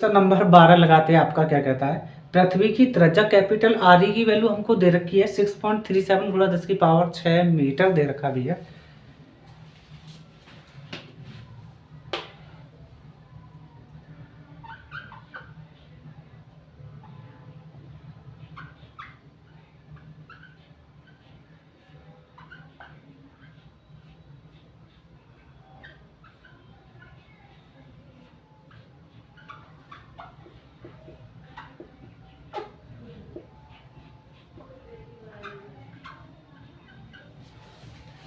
Number 12 लगाते हैं। आपका क्या कहता है, पृथ्वी की त्रिज्या कैपिटल आर ई की वैल्यू हमको दे रखी है 6.37 गुणा 10 की पावर 6 मीटर दे रखा भी है।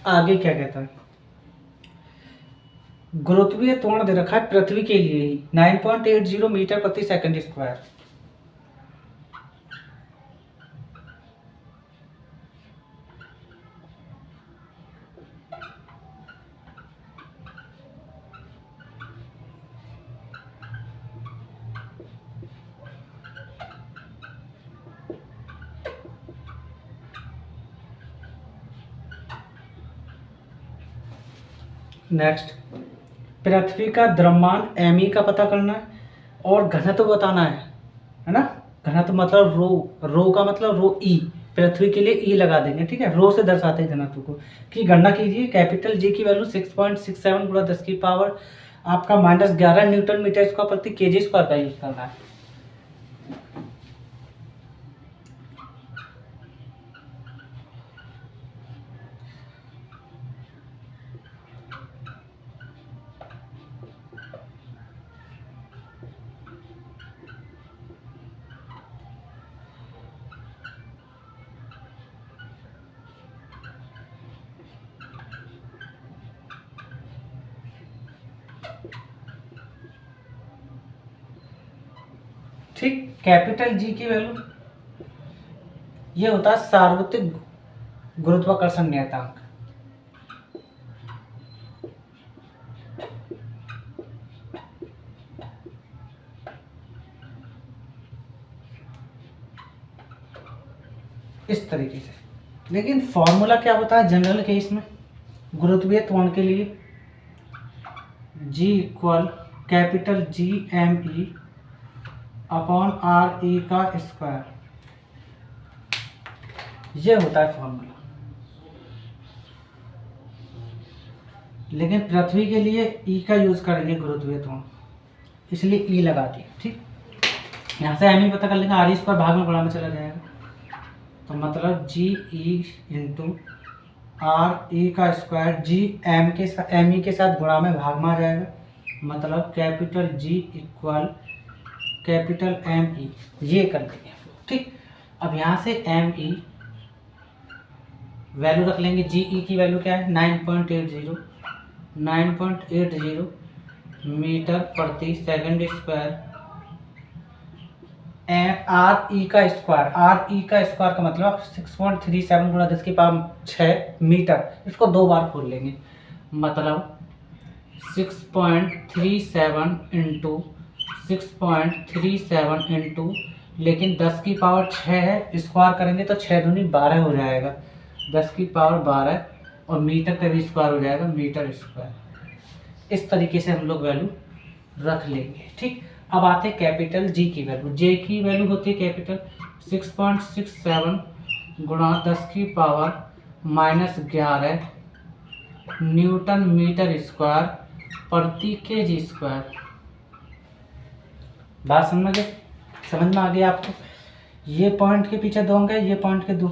आगे क्या कहता है, गुरुत्वीय त्वरण दे रखा है पृथ्वी के लिए ही 9.80 मीटर प्रति सेकंड स्क्वायर। नेक्स्ट, पृथ्वी का द्रव्यमान एम का पता करना है और घनत्व बताना है ना। घनत्व मतलब रो का मतलब रो ई, पृथ्वी के लिए ई लगा देंगे, ठीक है। रो से दर्शाते हैं घनत्व को। कि गणना कीजिए, कैपिटल जी की वैल्यू 6.67 गुणा 10 की पावर आपका -11 न्यूटन मीटर स्क्वायर प्रति केजी स्क्वायर का यूज करना है। ठीक, कैपिटल जी की वैल्यू ये होता है सार्वत्रिक गुरुत्वाकर्षण नियतांक। इस तरीके से। लेकिन फॉर्मूला क्या होता है जनरल केस में गुरुत्वीय त्वरण के लिए, G equal capital G M E upon R E का स्क्वायर, ये होता है फॉर्मूला। लेकिन पृथ्वी के लिए ई का यूज करेंगे गुरुत्वीय त्वरण, इसलिए ई लगा दिया। ठीक, यहाँ से एम ई पता कर लेंगे, आर ई स्क्वायर भाग में बड़ा में चला जाएगा, तो मतलब जी ई इंटू आर ई का स्क्वायर, जी एम के साथ एम ई के साथ गुणा में भाग में आ जाएगा, मतलब capital G equal capital M E, ये कर देंगे। ठीक, अब यहाँ से एम ई वैल्यू रख लेंगे। जी ई की वैल्यू क्या है 9.80 मीटर प्रति सेकंड स्क्वायर। आर ई का स्क्वायर का मतलब 6.37 गुणा 10 की पावर 6 मीटर, इसको दो बार खोल लेंगे, मतलब 6.37 इंटू 6.37 इंटू, लेकिन 10 की पावर 6 है, स्क्वायर करेंगे तो 6 दूनी 12 हो जाएगा, 10 की पावर 12, और मीटर का भी स्क्वायर हो जाएगा, मीटर स्क्वायर। इस तरीके से हम लोग वैल्यू रख लेंगे। ठीक, अब आते हैं कैपिटल जी की वैल्यू। जे की वैल्यू होती है कैपिटल 6.67 गुणा 10 की पावर -11 न्यूटन मीटर स्क्वायर प्रति केजी स्क्वायर। बात समझ में आ गई आपको। ये पॉइंट के पीछे दो अंक है, ये पॉइंट के दो,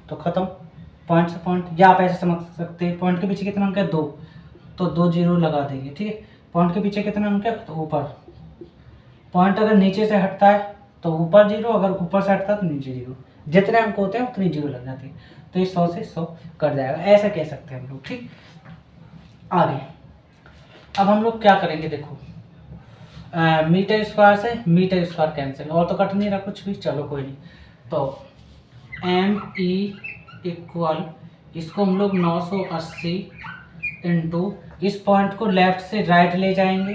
तो खत्म। पॉइंट से पॉइंट, या आप ऐसे समझ सकते हैं, पॉइंट के पीछे कितना अंक है 2, तो 2 जीरो लगा देंगे। ठीक है, पॉइंट के पीछे कितना अंक है, तो ऊपर। पॉइंट अगर नीचे से हटता है तो ऊपर जीरो, अगर ऊपर से हटता है तो नीचे जीरो, जितने अंक होते हैं उतनी जीरो लग जाती है, तो ये 100 से 100 कट जाएगा, ऐसा कह सकते हैं हम लोग। ठीक, आगे अब हम लोग क्या करेंगे, देखो मीटर स्क्वायर से मीटर स्क्वायर कैंसिल, और तो कट नहीं रहा कुछ भी, चलो कोई नहीं। तो एम ई इक्वल, इसको हम लोग 980 इंटू, इस पॉइंट को लेफ्ट से राइट ले जाएंगे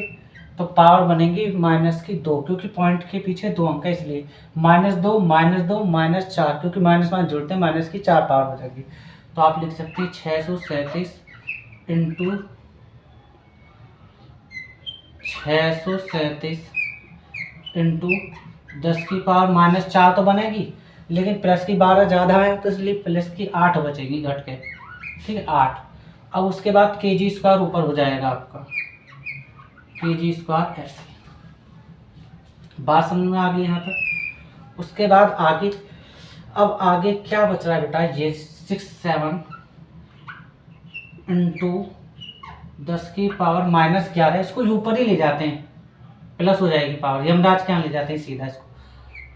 तो पावर बनेगी -2, क्योंकि पॉइंट के पीछे 2 अंक है, इसलिए -2 -2 -4, क्योंकि माइनस मान जुड़ते हैं, माइनस की 4 पावर हो जाएगी। तो आप लिख सकते हैं 637 इंटू 637 इंटू 10⁻⁻4 तो बनेगी, लेकिन प्लस की 12 ज़्यादा है तो इसलिए प्लस की 8 बचेगी घट के। ठीक है 8। अब उसके बाद kg² ऊपर हो जाएगा आपका, kg² ऐसे। बात समझ में आ गई यहाँ तक। उसके बाद आगे, अब आगे क्या बच रहा है बेटा, ये 6 7 इंटू 10⁻⁻11, इसको ऊपर ही ले जाते हैं, प्लस हो जाएगी पावर, यमराज के यहाँ ले जाते हैं सीधा इसको,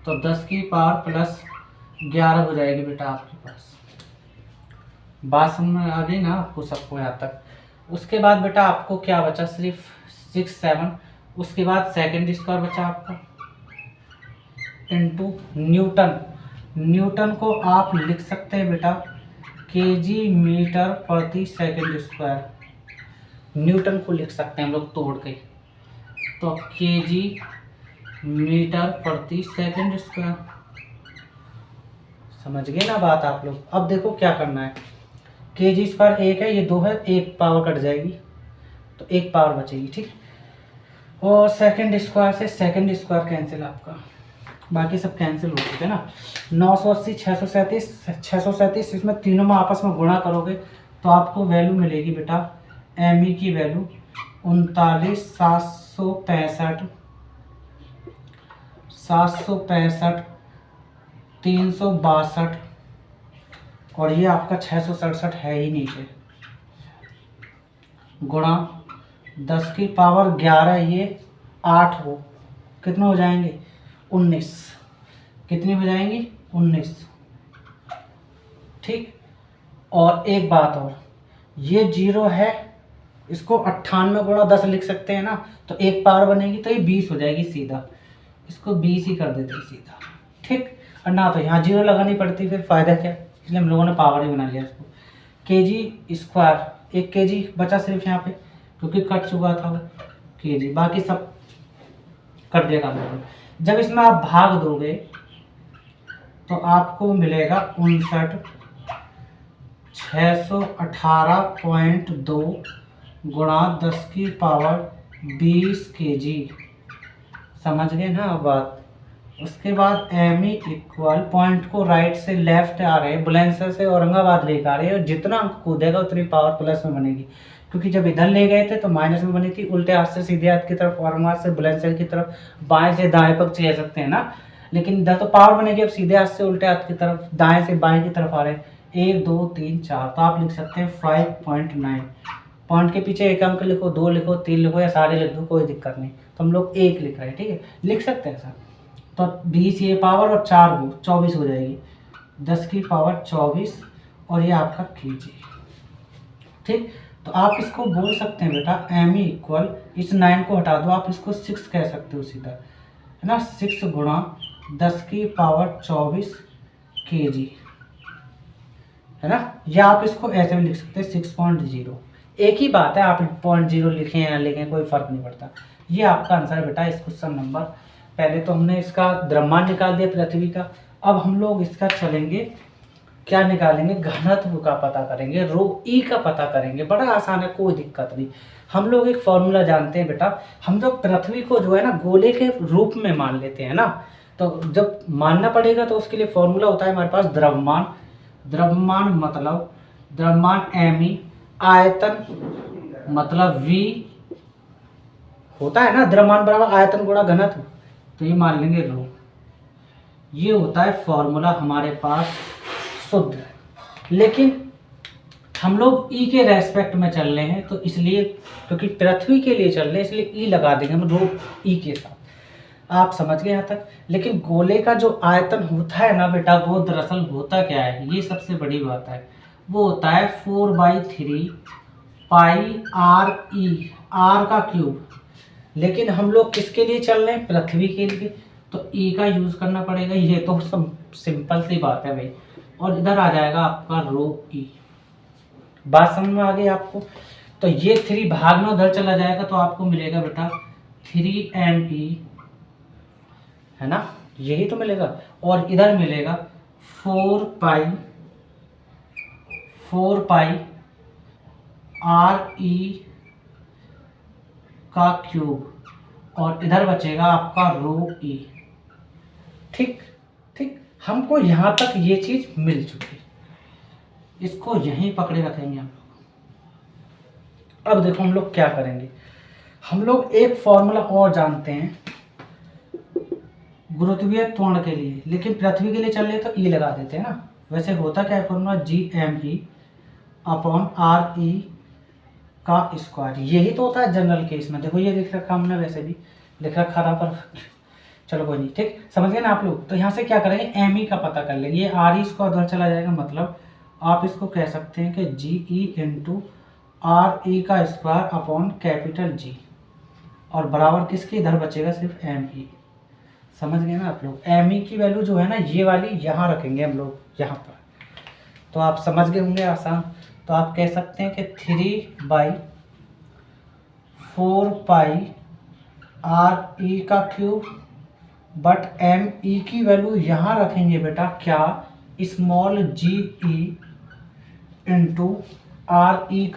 तो 10⁻+11 हो जाएगी बेटा आपके पास। बात समझ में आ गई ना आपको सबको यहाँ तक। उसके बाद बेटा आपको क्या बचा, सिर्फ 6 7, उसके बाद सेकंड स्क्वायर बचा आपका इंटू न्यूटन। न्यूटन को आप लिख सकते हैं बेटा kg/s², न्यूटन को लिख सकते हैं हम लोग तोड़ के, तो kg/s²। समझ गए ना बात आप लोग। अब देखो क्या करना है, kg² 1 है, ये 2 है, एक पावर कट जाएगी तो एक पावर बचेगी। ठीक, और सेकंड स्क्वायर से सेकंड स्क्वायर कैंसिल आपका, बाकी सब कैंसिल हो चुके ना। 980, 637, इसमें तीनों में आपस में गुणा करोगे तो आपको वैल्यू मिलेगी बेटा, एम ई की वैल्यू 39,765, 362, और ये आपका 667 है ही नीचे, गुणा 10⁻11, ये 8 हो, कितने हो जाएंगे 19, कितनी हो जाएंगी 19। ठीक, और एक बात और, ये 0 है, इसको 98 × 10 लिख सकते हैं ना, तो एक पावर बनेगी तो ये 20 हो जाएगी सीधा, इसको 20 ही कर देते हैं सीधा। ठीक, और ना तो यहाँ 0 लगानी पड़ती, फिर फ़ायदा क्या, इसलिए हम लोगों ने पावर ही बना लिया इसको। kg², 1 kg बचा सिर्फ यहाँ पे क्योंकि कट चुका था वो kg, बाकी सब कट देगा बिल्कुल। जब इसमें आप भाग दोगे तो आपको मिलेगा 59,618.2 गुणा 10⁻20 kg। समझ गए ना बात। उसके बाद एम ई इक्वल, पॉइंट को राइट से लेफ्ट आ रहे हैं, बुलंदशहर से औरंगाबाद लेकर आ रहे हैं, और जितना अंक कूदेगा उतनी पावर प्लस में बनेगी, क्योंकि जब इधर ले गए थे तो माइनस में बनी थी, उल्टे हाथ से सीधे हाथ की तरफ, औरंगाबाद से बुलंदशहर की तरफ, बाएं से दाएं पक्ष कह सकते हैं ना, लेकिन इधर तो पावर बनेगी, अब सीधे हाथ से उल्टे हाथ की तरफ, दाएं से बाएं की तरफ आ रहे हैं, 1 2 3 4, तो आप लिख सकते हैं 5.9। पॉइंट के पीछे एक अंक लिखो, 2 लिखो, 3 लिखो, या सारे लिख दो, कोई दिक्कत नहीं, तो हम लोग 1 लिख रहे हैं। ठीक है, लिख सकते हैं सर, तो 20 ये पावर और 4 वो 24 हो जाएगी, 10⁻24, और ये आपका kg। ठीक, तो आप इसको बोल सकते हैं बेटा एम ई इक्वल, इस 9 को हटा दो, आप इसको 6 कह सकते हो सीधा, है ना, 6 गुणा 10⁻24 kg, है ना, या आप इसको ऐसे भी लिख सकते हैं 6.0, एक ही बात है, आप 0.0 लिखें या लिखें कोई फर्क नहीं पड़ता। ये आपका आंसर है बेटा इस क्वेश्चन नंबर। पहले तो हमने इसका द्रव्यमान निकाल दिया पृथ्वी का, अब हम लोग इसका चलेंगे, क्या निकालेंगे, घनत्व का पता करेंगे, ρe का पता करेंगे। बड़ा आसान है, कोई दिक्कत नहीं। हम लोग एक फॉर्मूला जानते हैं बेटा, हम जब पृथ्वी को जो है ना गोले के रूप में मान लेते हैं ना, तो जब मानना पड़ेगा तो उसके लिए फॉर्मूला होता है हमारे पास द्रव्यमान। द्रव्यमान मतलब द्रव्यमान एम ई, आयतन मतलब v होता है ना, द्रव्यमान बराबर आयतन गुणा घनत्व, तो ये मान लेंगे रो। ये होता है फॉर्मूला हमारे पास शुद्ध, लेकिन हम लोग ई के रेस्पेक्ट में चल रहे हैं, तो इसलिए क्योंकि पृथ्वी के लिए चल रहे हैं इसलिए ई लगा देंगे हम रो ई के साथ। आप समझ गए यहाँ तक। लेकिन गोले का जो आयतन होता है ना बेटा, वो दरअसल होता क्या है, ये सबसे बड़ी बात है, वो होता है 4/3 पाई आर ई, आर का क्यूब। लेकिन हम लोग किसके लिए चल रहे हैं, पृथ्वी के लिए, तो ई का यूज करना पड़ेगा, ये तो सिंपल सी बात है भाई। और इधर आ जाएगा आपका रो ई। बात समझ में आ गई आपको। तो ये 3 भाग में उधर चला जाएगा तो आपको मिलेगा बेटा 3me, है ना, यही तो मिलेगा। और इधर मिलेगा 4 पाई आर ई का क्यूब और इधर बचेगा आपका रो ई। ठीक ठीक, हमको यहाँ तक ये चीज़ मिल चुकी, इसको यहीं पकड़े रखेंगे हम लोग। अब देखो हम लोग क्या करेंगे, हम लोग एक फॉर्मूला और जानते हैं गुरुत्वीय त्वरण के लिए, लेकिन पृथ्वी के लिए चल रहे तो ई लगा देते हैं ना। वैसे होता क्या है फॉर्मूला, GME अपॉन RE का स्क्वायर, यही तो होता है जनरल केस में। देखो ये लिख रखा हमने, वैसे भी लिख रखा था पर चलो कोई नहीं, ठीक समझ गए ना आप लोग। तो यहाँ से क्या करेंगे, ME का पता कर लेंगे, RE इसको उधर चला जाएगा, मतलब आप इसको कह सकते हैं कि GE इंटू RE का स्क्वायर अपॉन कैपिटल G, और बराबर किसके, इधर बचेगा सिर्फ ME। समझ गए ना आप लोग। ME की वैल्यू जो है ना, ये वाली यहाँ रखेंगे हम लोग, यहाँ पर, तो आप समझ गए होंगे आसान। तो आप कह सकते हैं कि 3/4 पाई RE का क्यूब, बट ME की वैल्यू यहाँ रखेंगे बेटा क्या, स्मॉल GE इंटू RE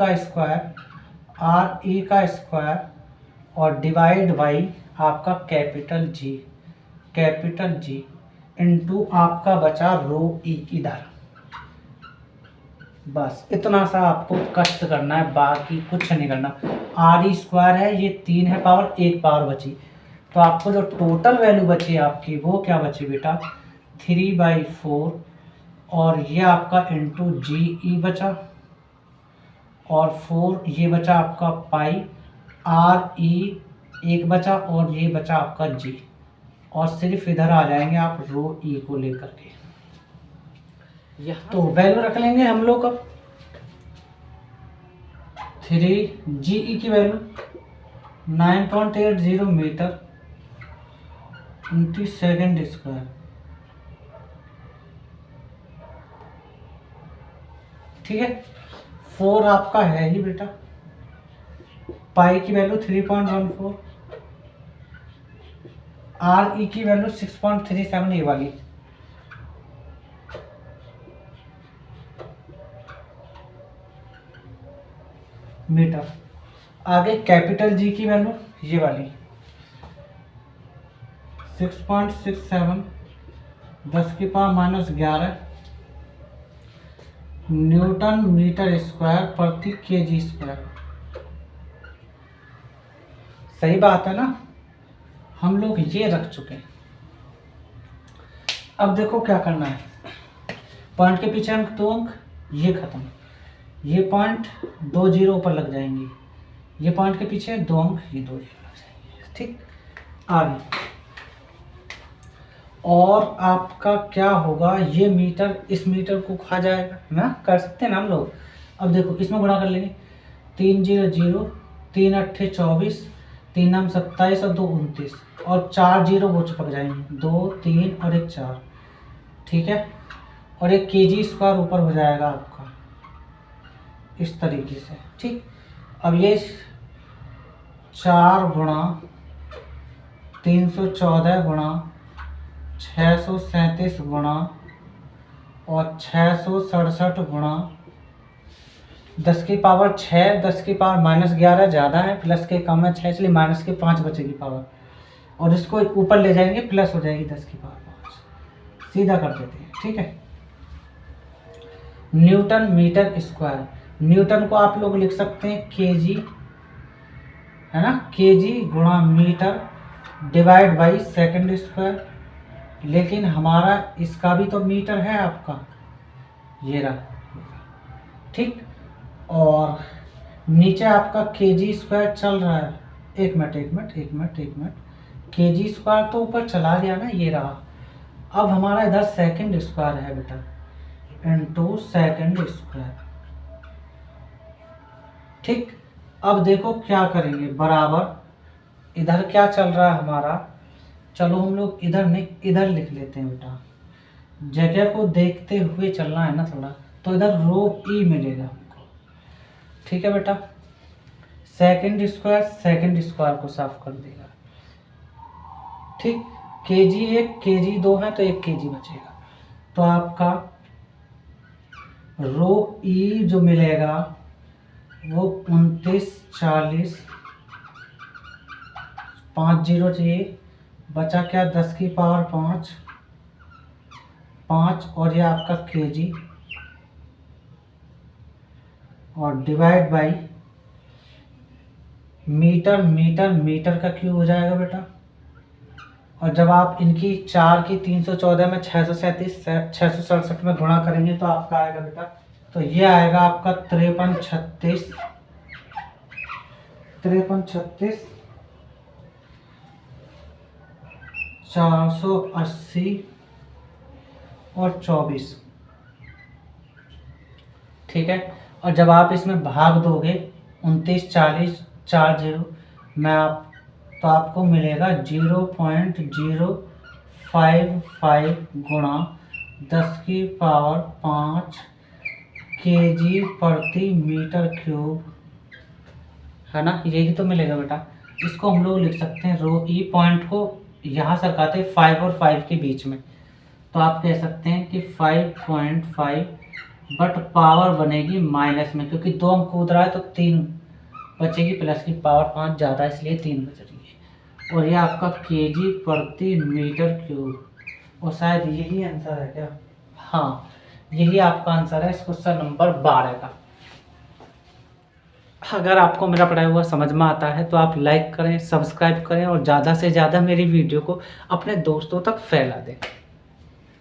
का स्क्वायर और डिवाइड बाई आपका कैपिटल G इंटू आपका बचा रो ई इधर। बस इतना सा आपको कष्ट करना है, बाकी कुछ नहीं करना। RE स्क्वायर है, ये 3 है पावर, 1 पावर बची, तो आपको जो टोटल वैल्यू बची आपकी वो क्या बची बेटा, 3/4, और ये आपका इंटू GE बचा, और 4 ये बचा आपका पाई, RE 1 बचा, और ये बचा आपका G, और सिर्फ इधर आ जाएंगे आप रो ई को लेकर के। तो वैल्यू रख लेंगे हम लोग अब 3 GE की value 9.80 metre into second square, ठीक है। 4 आपका है ही बेटा, पाई की वैल्यू 3.14, RE की वैल्यू 6.37 ये वाली, मीटर। आगे कैपिटल G की वैल्यू ये वाली 6.67 10⁻⁻11 न्यूटन मीटर स्क्वायर प्रति केजी स्क्वायर। सही बात है ना, हम लोग ये रख चुके हैं। अब देखो क्या करना है, पॉइंट के पीछे अंक 2 अंक, ये खत्म, ये पॉइंट 2 जीरो ऊपर लग जाएंगे, ये पॉइंट के पीछे 2 अंक, ये 2 जीरो लग जाएंगे, ठीक। आगे और आपका क्या होगा, ये मीटर इस मीटर को खा जाएगा ना, कर सकते हैं ना हम लोग। अब देखो इसमें गुणा कर लेंगे, 3 0 0, 3 8 24, 3 9 27 और 2 29, और 4 जीरो वो चिपक जाएंगे, 2 3 और 1 4, ठीक है। और एक केजी स्क्वायर ऊपर हो जाएगा आपका इस तरीके से, ठीक। अब ये 4 गुणा 314 गुणा 637 गुणा और 667 गुणा 10 की पावर 6, 10 की पावर -11 ज़्यादा है, प्लस के कम है 6, इसलिए माइनस के 5 बचेगी पावर, और इसको ऊपर ले जाएंगे प्लस हो जाएगी 10 की पावर 5, सीधा कर देते हैं, ठीक है। न्यूटन मीटर स्क्वायर, न्यूटन को आप लोग लिख सकते हैं केजी, है ना, केजी गुणा metre divide by second square, लेकिन हमारा इसका भी तो मीटर है आपका, ये रहा, ठीक। और नीचे आपका केजी स्क्वायर चल रहा है, एक मिनट, केजी स्क्वायर तो ऊपर चला गया ना, ये रहा। अब हमारा इधर सेकंड स्क्वायर है बेटा, इंटू सेकंड स्क्वायर, ठीक। अब देखो क्या करेंगे, बराबर इधर क्या चल रहा है हमारा, चलो हम लोग इधर नहीं इधर लिख लेते हैं बेटा, जगह को देखते हुए चलना है ना थोड़ा, तो इधर रो ई मिलेगा हमको, ठीक है बेटा। सेकंड स्क्वायर को साफ कर देगा, ठीक। केजी 1 केजी 2 है तो 1 केजी बचेगा, तो आपका रो ई जो मिलेगा वो 29 40 5 जीरो चाहिए, बचा क्या 10 की पावर 5, 5 और ये आपका केजी और divide by metre, metre metre का क्यूब हो जाएगा बेटा। और जब आप इनकी 4 की 314 में 637 667 में गुणा करेंगे तो आपका आएगा बेटा, तो ये आएगा आपका 5336 480 और 24, ठीक है। और जब आप इसमें भाग दोगे 29 40 4 0 में आप, तो आपको मिलेगा 0.055 गुणा 10 की पावर 5 केजी प्रति मीटर क्यूब, है ना, यही तो मिलेगा बेटा। इसको हम लोग लिख सकते हैं रो ई, पॉइंट को यहाँ सरकाते 5 और 5 के बीच में, तो आप कह सकते हैं कि 5.5, बट पावर बनेगी माइनस में, क्योंकि 2 अंक कूद रहा है तो 3 बचेगी, प्लस की पावर 5 ज़्यादा है इसलिए 3 बच रही है। और ये आपका केजी प्रति मीटर क्यूब, और शायद यही आंसर है क्या? हाँ, यही आपका आंसर है इस क्वेश्चन नंबर 12 का। अगर आपको मेरा पढ़ाया हुआ समझ में आता है तो आप लाइक करें, सब्सक्राइब करें और ज़्यादा से ज़्यादा मेरी वीडियो को अपने दोस्तों तक फैला दें।